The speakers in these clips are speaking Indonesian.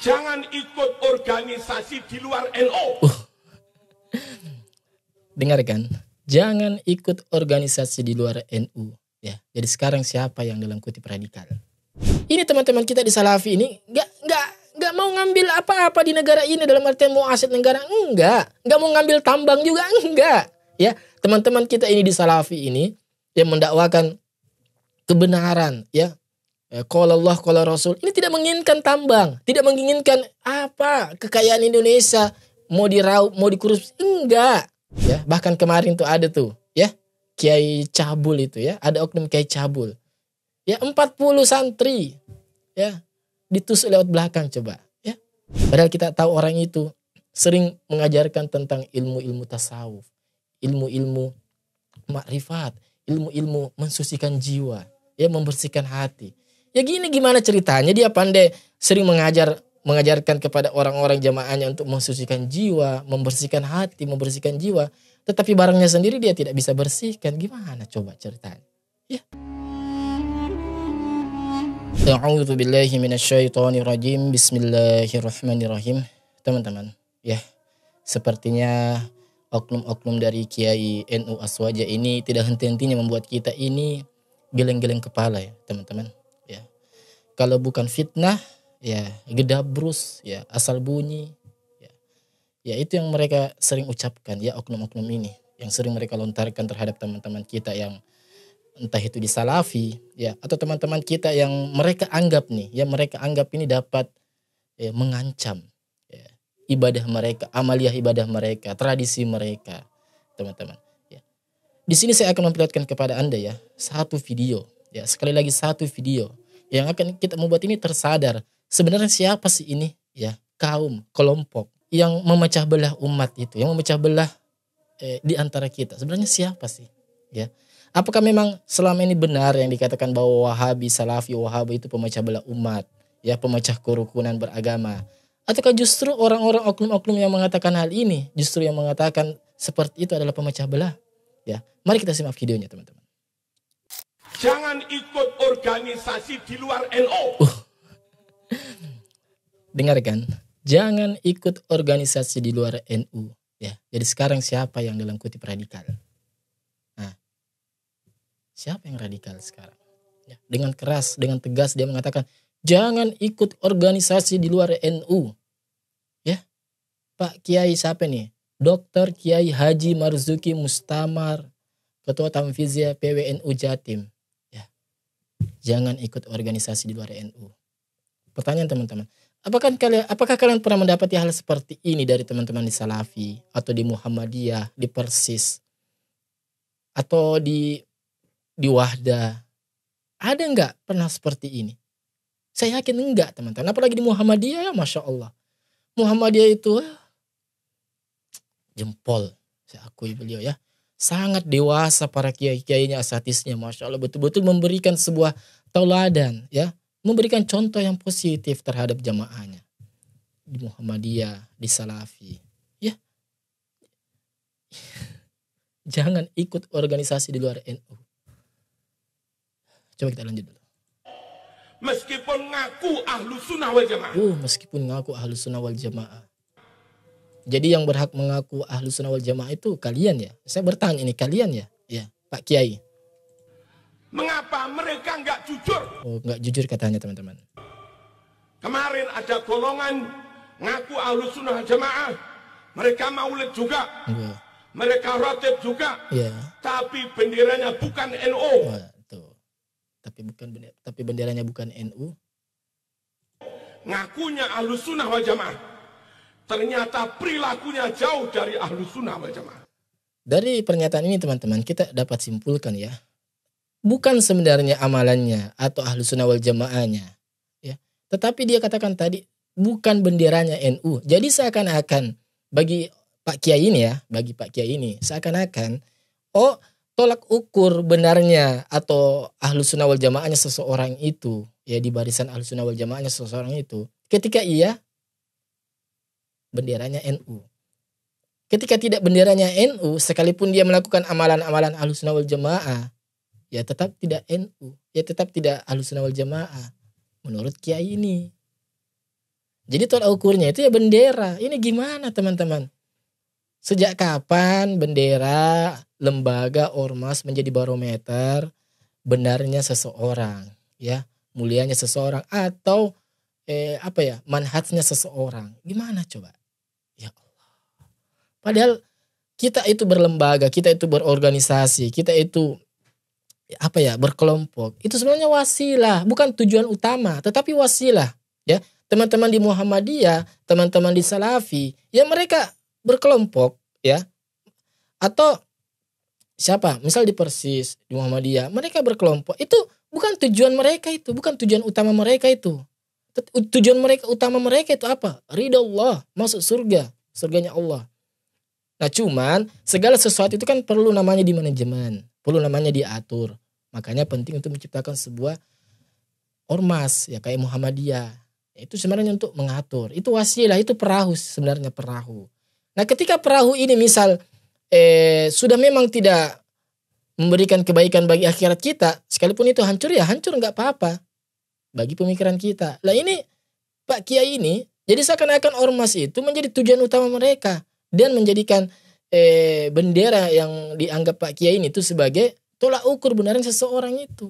Jangan ikut organisasi di luar NU. Dengarkan, jangan ikut organisasi di luar NU. Ya, jadi sekarang siapa yang dalam kutip radikal? Ini teman-teman kita di Salafi ini nggak mau ngambil apa-apa di negara ini dalam artian mau aset negara, nggak mau ngambil tambang juga, enggak. Ya, teman-teman kita ini di Salafi ini yang mendakwakan kebenaran, ya. Qala Allah, qala Rasul. Ini tidak menginginkan tambang, tidak menginginkan apa kekayaan Indonesia mau diraup, mau dikurus, enggak. Ya, bahkan kemarin tuh ada tuh, ya, Kiai Cabul itu, ya, ada oknum Kiai Cabul. Ya, 40 santri, ya, ditusuk lewat belakang coba, ya. Padahal kita tahu orang itu sering mengajarkan tentang ilmu-ilmu tasawuf, ilmu-ilmu makrifat, ilmu-ilmu mensucikan jiwa, ya, membersihkan hati. Ya gini gimana ceritanya dia pandai sering mengajarkan kepada orang-orang jamaahnya untuk mensucikan jiwa, membersihkan hati, membersihkan jiwa, tetapi barangnya sendiri dia tidak bisa bersihkan. Gimana coba ceritanya? Ya. A'udzu billahi minasyaitonir rajim. Bismillahirrahmanirrahim. Teman-teman, ya, sepertinya oknum-oknum dari Kiai NU Aswaja ini tidak henti-hentinya membuat kita ini geleng-geleng kepala, ya, teman-teman. Ya. Kalau bukan fitnah, ya gedabrus, ya asal bunyi, ya. Ya itu yang mereka sering ucapkan, ya, oknum-oknum ini yang sering mereka lontarkan terhadap teman-teman kita yang entah itu di Salafi, ya, atau teman-teman kita yang mereka anggap nih, ya, mereka anggap ini dapat, ya, mengancam, ya, ibadah mereka, amaliyah ibadah mereka, tradisi mereka, teman-teman. Ya. Di sini saya akan memperlihatkan kepada Anda, ya, satu video, ya, sekali lagi satu video yang akan kita membuat ini tersadar sebenarnya siapa sih ini, ya, kaum, kelompok yang memecah belah umat itu, yang memecah belah di antara kita. Sebenarnya siapa sih, ya? Apakah memang selama ini benar yang dikatakan bahwa Wahabi, Salafi, Wahabi itu pemecah belah umat, ya, pemecah kerukunan beragama? Ataukah justru orang-orang oknum-oknum yang mengatakan hal ini justru yang mengatakan seperti itu adalah pemecah belah? Ya, mari kita simak videonya, teman-teman. Jangan ikut organisasi di luar NU. Dengarkan, jangan ikut organisasi di luar NU. Ya, jadi sekarang siapa yang dalam kutip radikal? Nah, siapa yang radikal sekarang? Ya, dengan keras, dengan tegas dia mengatakan jangan ikut organisasi di luar NU. Ya, Pak Kiai siapa nih? Dr. Kiai Haji Marzuki Mustamar, Ketua Tamfizia PWNU Jatim. Ya, jangan ikut organisasi di luar NU. Pertanyaan teman-teman, apakah kalian pernah mendapati hal seperti ini dari teman-teman di Salafi atau di Muhammadiyah, di Persis, atau di Wahdah? Ada nggak pernah seperti ini? Saya yakin enggak, teman-teman. Apalagi di Muhammadiyah, ya, Masya Allah. Muhammadiyah itu jempol, saya akui beliau, ya. Sangat dewasa para kiai-kiainya, asatisnya, Masya Allah. Betul-betul memberikan sebuah tauladan, ya. Memberikan contoh yang positif terhadap jamaahnya. Di Muhammadiyah, di Salafi. Ya. Jangan ikut organisasi di luar NU. Coba kita lanjut dulu. Meskipun ngaku ahlu sunnah wal jamaah. Meskipun ngaku ahlu sunnah wal jamaah. Jadi yang berhak mengaku ahlu sunnah wal jamaah itu kalian, ya. Saya bertanya ini, kalian, ya? Ya, Pak Kiai. Mengapa mereka nggak jujur? Nggak jujur katanya, teman-teman. Kemarin ada golongan ngaku ahlu sunnah wal jamaah. Mereka maulid juga. Enggak. Mereka rotib juga. Ya. Tapi benderanya bukan NU. Tapi benderanya bukan NU. Ngakunya ahlu sunnah wal jamaah. Ternyata perilakunya jauh dari ahlu sunnah wal jamaah. Dari pernyataan ini, teman-teman, kita dapat simpulkan, ya, bukan sebenarnya amalannya atau ahlu sunnah wal jamaahnya, ya, tetapi dia katakan tadi bukan benderanya NU. Jadi seakan-akan bagi Pak Kiai ini, ya, bagi Pak Kiai ini seakan-akan tolak ukur benarnya atau ahlu sunnah wal jamaahnya seseorang itu, ya, di barisan ahlu sunnah wal jamaahnya seseorang itu ketika ia benderanya NU. Ketika tidak benderanya NU, sekalipun dia melakukan amalan-amalan ahlu sunnah wal jamaah, ya tetap tidak NU, ya tetap tidak ahlu sunnah wal jamaah menurut Kiai ini. Jadi tolak ukurnya itu ya bendera. Ini gimana teman-teman? Sejak kapan bendera, lembaga, ormas menjadi barometer benarnya seseorang, ya, mulianya seseorang atau manhajnya seseorang? Gimana coba? Ya Allah. Padahal kita itu berlembaga, kita itu berorganisasi, kita itu berkelompok. Itu sebenarnya wasilah, bukan tujuan utama, tetapi wasilah, ya. Teman-teman di Muhammadiyah, teman-teman di Salafi, ya mereka berkelompok, ya. Atau siapa? Misal di Persis, di Muhammadiyah, mereka berkelompok. Itu bukan tujuan mereka itu, bukan tujuan utama mereka itu. Tujuan mereka utama mereka itu apa? Ridha Allah, masuk surga, surganya Allah. Nah, cuman segala sesuatu itu kan perlu namanya di manajemen, perlu namanya diatur. Makanya penting untuk menciptakan sebuah ormas ya kayak Muhammadiyah. Itu sebenarnya untuk mengatur. Itu wasilah, itu perahu sebenarnya, perahu. Nah, ketika perahu ini misal sudah memang tidak memberikan kebaikan bagi akhirat kita, sekalipun itu hancur ya hancur, nggak apa-apa bagi pemikiran kita. Lah ini Pak Kiai ini jadi seakan-akan ormas itu menjadi tujuan utama mereka dan menjadikan bendera yang dianggap Pak Kiai ini itu sebagai tolak ukur benaran seseorang itu.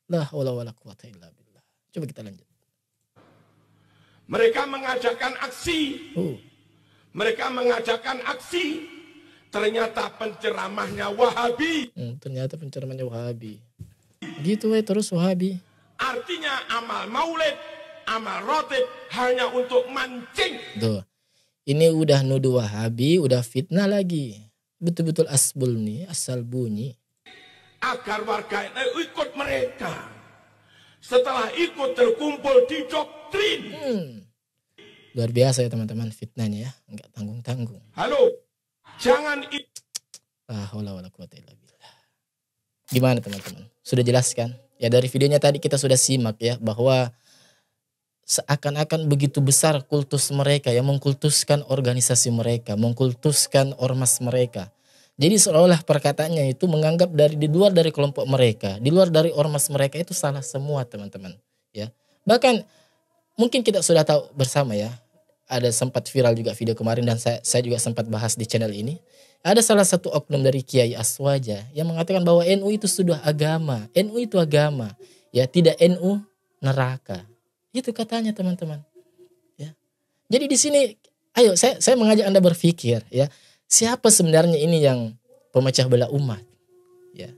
La haula wala quwata illa billah. Coba kita lanjut. Mereka mengajakkan aksi. Mereka mengajakkan aksi. Ternyata penceramahnya Wahabi. Ternyata penceramahnya Wahabi. Gitu terus Wahabi. Artinya amal maulid, amal rotib hanya untuk mancing. Tuh. Ini udah nuduh Wahabi, udah fitnah lagi. Betul-betul asbul nih, asal bunyi. Agar warga NU ikut mereka. Setelah ikut terkumpul di doktrin. Luar biasa ya teman-teman fitnahnya ya. Enggak tanggung-tanggung. Halo, jangan Gimana teman-teman? Sudah jelaskan? Ya dari videonya tadi kita sudah simak ya bahwa seakan-akan begitu besar kultus mereka yang mengkultuskan organisasi mereka, mengkultuskan ormas mereka. Jadi seolah-olah perkataannya itu menganggap di luar dari kelompok mereka, di luar dari ormas mereka itu salah semua teman-teman. Ya, bahkan mungkin kita sudah tahu bersama ya. Ada sempat viral juga video kemarin dan saya juga sempat bahas di channel ini. Ada salah satu oknum dari Kiai Aswaja yang mengatakan bahwa NU itu sudah agama, NU itu agama, ya tidak NU neraka. Itu katanya teman-teman. Ya. Jadi di sini, ayo saya mengajak Anda berpikir ya, siapa sebenarnya ini yang pemecah belah umat? Ya,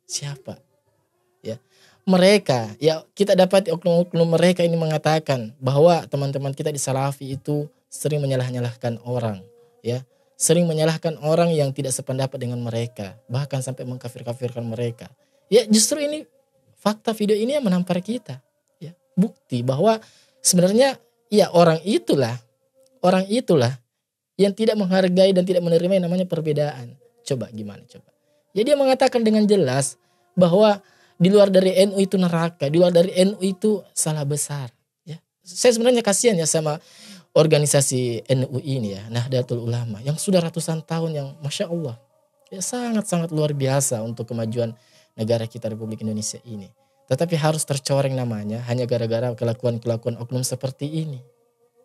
siapa? Ya, mereka. Ya kita dapat oknum-oknum mereka ini mengatakan bahwa teman-teman kita di Salafi itu sering menyalah-nyalahkan orang, ya. Sering menyalahkan orang yang tidak sependapat dengan mereka, bahkan sampai mengkafir-kafirkan mereka. Ya justru ini fakta video ini yang menampar kita. Ya, bukti bahwa sebenarnya ya orang itulah yang tidak menghargai dan tidak menerima yang namanya perbedaan. Coba gimana coba? Jadi dia mengatakan dengan jelas bahwa di luar dari NU itu neraka, di luar dari NU itu salah besar. Ya, saya sebenarnya kasihan ya sama organisasi NU ini ya, Nahdlatul Ulama yang sudah ratusan tahun yang Masya Allah ya sangat-sangat luar biasa untuk kemajuan negara kita Republik Indonesia ini. Tetapi harus tercoreng namanya hanya gara-gara kelakuan-kelakuan oknum seperti ini.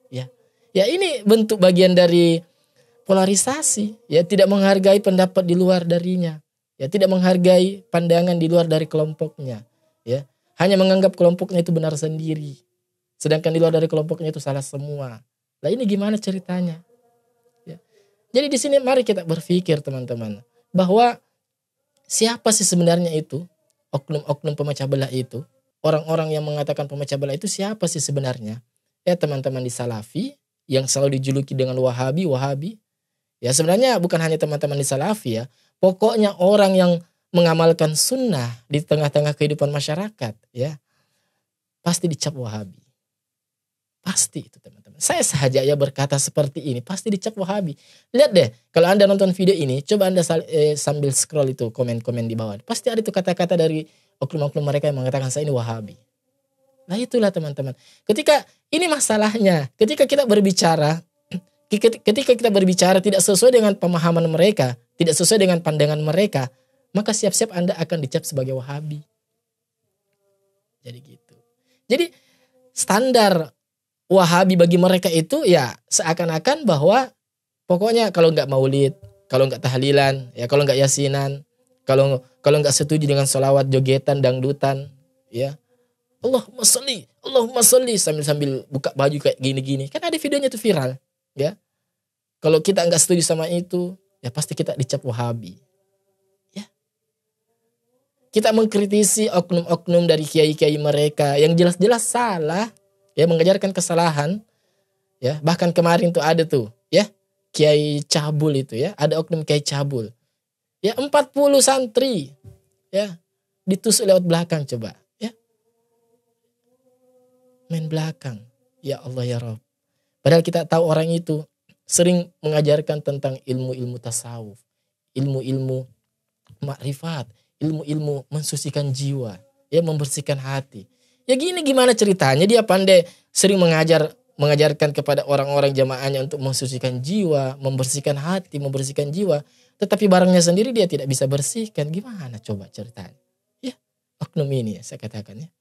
Ya, ya ini bentuk bagian dari polarisasi. Ya tidak menghargai pendapat di luar darinya. Ya tidak menghargai pandangan di luar dari kelompoknya. Ya hanya menganggap kelompoknya itu benar sendiri. Sedangkan di luar dari kelompoknya itu salah semua. Lah ini gimana ceritanya? Ya. Jadi di sini mari kita berpikir teman-teman bahwa siapa sih sebenarnya itu oknum-oknum pemecah belah itu? Orang-orang yang mengatakan pemecah belah itu siapa sih sebenarnya? Ya teman-teman di Salafi yang selalu dijuluki dengan Wahabi. Ya sebenarnya bukan hanya teman-teman di Salafi ya. Pokoknya orang yang mengamalkan sunnah di tengah-tengah kehidupan masyarakat ya pasti dicap Wahabi. Pasti itu teman-teman. Saya saja ya berkata seperti ini. Pasti dicap Wahabi. Lihat deh. Kalau Anda nonton video ini. Coba Anda sambil scroll itu komen-komen di bawah. Pasti ada itu kata-kata dari oknum-oknum mereka yang mengatakan saya ini Wahabi. Nah itulah teman-teman. Ketika ini masalahnya. Ketika kita berbicara tidak sesuai dengan pemahaman mereka. Tidak sesuai dengan pandangan mereka. Maka siap-siap Anda akan dicap sebagai Wahabi. Jadi gitu. Jadi standar Wahabi bagi mereka itu ya seakan-akan bahwa pokoknya kalau nggak maulid, kalau nggak tahlilan, ya kalau nggak yasinan, kalau nggak setuju dengan sholawat, jogetan, dangdutan, ya Allahumma sholli sambil buka baju kayak gini-gini. Kan ada videonya tuh viral, ya. Kalau kita nggak setuju sama itu, ya pasti kita dicap Wahabi. Ya. Kita mengkritisi oknum-oknum dari kiai-kiai mereka yang jelas-jelas salah, ya mengajarkan kesalahan, ya. Bahkan kemarin tuh ada tuh, ya, Kiai Cabul itu, ya, ada oknum Kiai Cabul. Ya 40 santri, ya, ditusuk lewat belakang coba, ya. Main belakang. Ya Allah ya Rabb. Padahal kita tahu orang itu sering mengajarkan tentang ilmu-ilmu tasawuf, ilmu-ilmu makrifat, ilmu-ilmu mensucikan jiwa, ya membersihkan hati. Ya gini gimana ceritanya dia pandai sering mengajarkan kepada orang-orang jamaahnya untuk mensucikan jiwa, membersihkan hati, membersihkan jiwa, tetapi barangnya sendiri dia tidak bisa bersihkan. Gimana coba ceritanya? Ya, oknum ini ya saya katakan ya.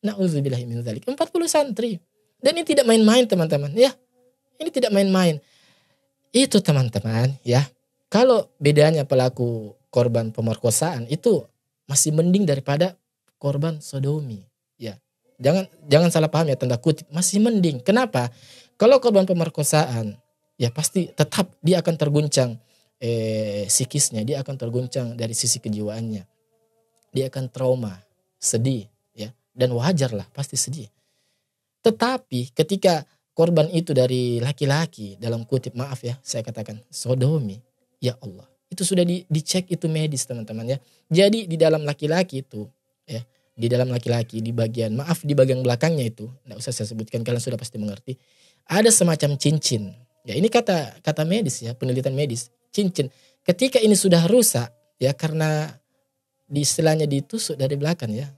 Na'udzubillahi min dzalik. 40 santri. Dan ini tidak main-main teman-teman, ya. Ini tidak main-main. Itu teman-teman ya. Kalau bedanya pelaku korban pemerkosaan itu masih mending daripada korban sodomi. Ya. Jangan salah paham ya, tanda kutip, masih mending. Kenapa? Kalau korban pemerkosaan ya pasti tetap dia akan terguncang psikisnya, dia akan terguncang dari sisi kejiwaannya. Dia akan trauma, sedih ya, dan wajar lah pasti sedih. Tetapi ketika korban itu dari laki-laki, dalam kutip maaf ya, saya katakan sodomi, ya Allah. Itu sudah dicek itu medis teman-teman ya. Jadi di dalam laki-laki itu ya, di dalam laki-laki di bagian belakangnya itu, enggak usah saya sebutkan, kalian sudah pasti mengerti. Ada semacam cincin. Ya ini kata medis ya, penelitian medis, cincin. Ketika ini sudah rusak ya karena istilahnya ditusuk dari belakang ya,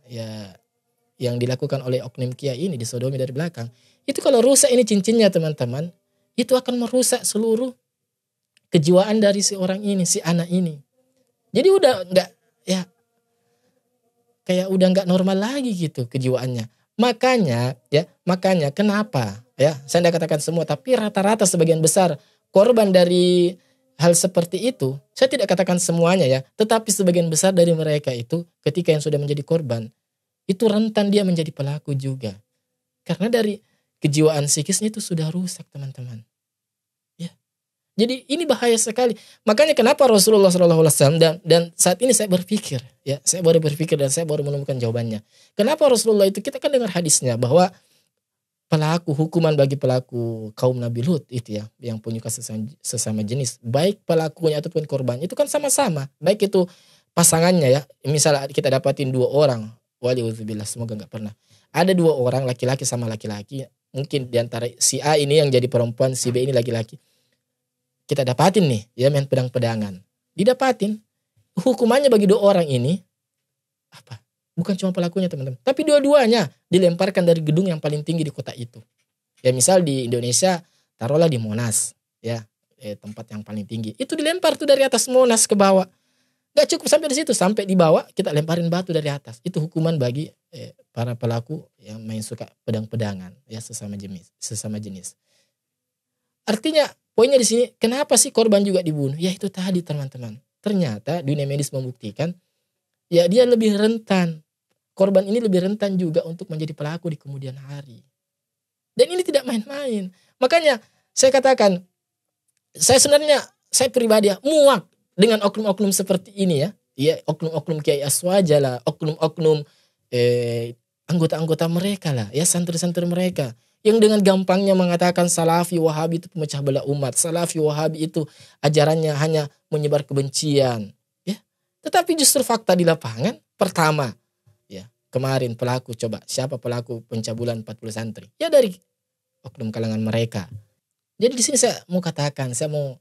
yang dilakukan oleh oknum kiai ini disodomi dari belakang. Itu kalau rusak ini cincinnya teman-teman, itu akan merusak seluruh kejiwaan dari si orang ini, si anak ini. Jadi udah enggak ya, kayak udah enggak normal lagi gitu kejiwaannya. Makanya kenapa ya, saya tidak katakan semua, tapi rata-rata sebagian besar korban dari hal seperti itu, saya tidak katakan semuanya ya, tetapi sebagian besar dari mereka itu ketika yang sudah menjadi korban, itu rentan dia menjadi pelaku juga. Karena dari kejiwaan psikisnya itu sudah rusak teman-teman. Ya. Jadi ini bahaya sekali. Makanya kenapa Rasulullah SAW dan saat ini saya berpikir, ya, saya baru berpikir dan saya baru menemukan jawabannya. Kenapa Rasulullah itu, kita kan dengar hadisnya bahwa hukuman bagi pelaku kaum Nabi Lut itu ya, yang punya sesama jenis, baik pelakunya ataupun korban, itu kan sama-sama. Baik itu pasangannya ya, misalnya kita dapatin 2 orang, waliuzubillah, semoga nggak pernah. Ada 2 orang laki-laki sama laki-laki, mungkin diantara si A ini yang jadi perempuan, si B ini laki-laki. Kita dapatin nih, ya main pedang-pedangan. Didapatin, hukumannya bagi 2 orang ini apa? Bukan cuma pelakunya teman-teman, tapi dua-duanya dilemparkan dari gedung yang paling tinggi di kota itu. Ya misal di Indonesia, taruhlah di Monas, ya tempat yang paling tinggi. Itu dilempar tuh dari atas Monas ke bawah. Gak cukup sampai di situ, sampai di bawah kita lemparin batu dari atas. Itu hukuman bagi para pelaku yang main suka pedang-pedangan, ya sesama jenis. Artinya poinnya di sini, kenapa sih korban juga dibunuh? Ya itu tadi teman-teman. Ternyata dunia medis membuktikan, ya dia lebih rentan. Korban ini lebih rentan juga untuk menjadi pelaku di kemudian hari. Dan ini tidak main-main. Makanya saya katakan, saya pribadi ya muak dengan oknum-oknum seperti ini ya. Ya oknum-oknum Kiai Aswaja lah, oknum-oknum anggota-anggota mereka lah, ya santri-santri mereka. Yang dengan gampangnya mengatakan Salafi Wahabi itu pemecah belah umat. Salafi Wahabi itu ajarannya hanya menyebar kebencian. Ya. Tetapi justru fakta di lapangan, pertama, ya kemarin pelaku, coba siapa pelaku pencabulan 40 santri? Ya dari oknum kalangan mereka. Jadi di sini saya mau katakan, saya mau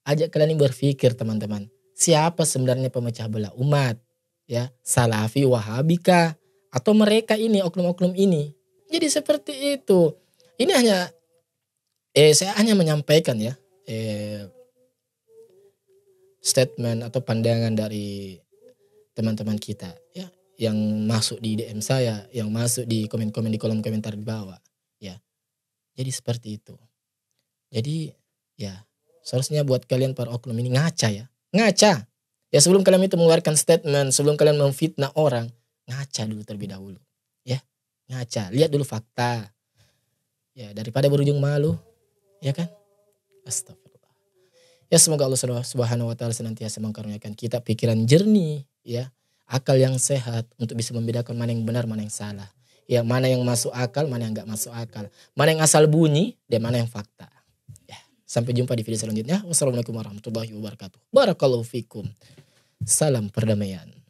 ajak kalian ini berpikir teman-teman. Siapa sebenarnya pemecah belah umat? Ya, Salafi Wahabi kah? Atau mereka ini, oknum-oknum ini? Jadi seperti itu. Ini hanya saya hanya menyampaikan ya statement atau pandangan dari teman-teman kita ya, yang masuk di DM saya, yang masuk di komen-komen di kolom komentar di bawah ya. Jadi seperti itu. Jadi ya seharusnya buat kalian para oknum ini ngaca ya. Ngaca. Ya sebelum kalian itu mengeluarkan statement, sebelum kalian memfitnah orang, ngaca dulu terlebih dahulu. Ya, ngaca. Lihat dulu fakta. Ya daripada berujung malu, ya kan? Astagfirullah. Ya semoga Allah Subhanahu wa taala senantiasa mengkaruniakan kita pikiran jernih, ya, akal yang sehat untuk bisa membedakan mana yang benar, mana yang salah. Ya, mana yang masuk akal, mana yang enggak masuk akal. Mana yang asal bunyi dan mana yang fakta. Ya, sampai jumpa di video selanjutnya. Wassalamualaikum warahmatullahi wabarakatuh. Barakallahu fikum. Salam perdamaian.